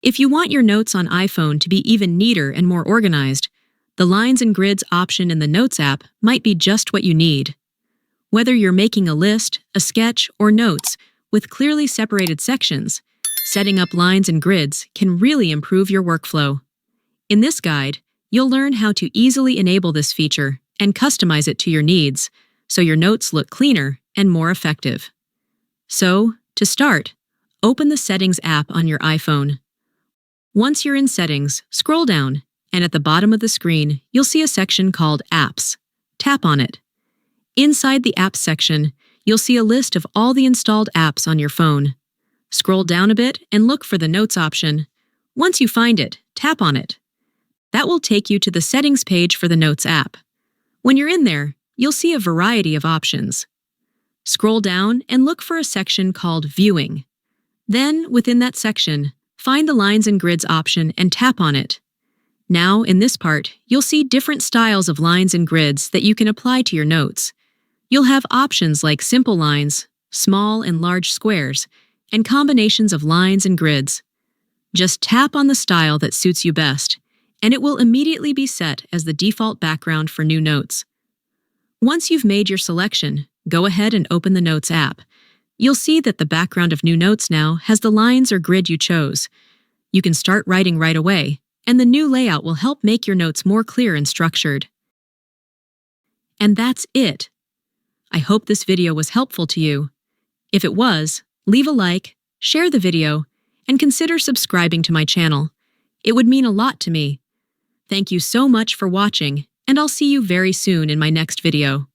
If you want your notes on iPhone to be even neater and more organized, the lines and grids option in the Notes app might be just what you need. Whether you're making a list, a sketch, or notes with clearly separated sections, setting up lines and grids can really improve your workflow. In this guide, you'll learn how to easily enable this feature and customize it to your needs so your notes look cleaner and more effective. So, to start, open the Settings app on your iPhone. Once you're in Settings, scroll down, and at the bottom of the screen, you'll see a section called Apps. Tap on it. Inside the Apps section, you'll see a list of all the installed apps on your phone. Scroll down a bit and look for the Notes option. Once you find it, tap on it. That will take you to the Settings page for the Notes app. When you're in there, you'll see a variety of options. Scroll down and look for a section called Viewing. Then, within that section, find the Lines and Grids option and tap on it. Now, in this part, you'll see different styles of lines and grids that you can apply to your notes. You'll have options like simple lines, small and large squares, and combinations of lines and grids. Just tap on the style that suits you best, and it will immediately be set as the default background for new notes. Once you've made your selection, go ahead and open the Notes app. You'll see that the background of new notes now has the lines or grid you chose. You can start writing right away, and the new layout will help make your notes more clear and structured. And that's it. I hope this video was helpful to you. If it was, leave a like, share the video, and consider subscribing to my channel. It would mean a lot to me. Thank you so much for watching, and I'll see you very soon in my next video.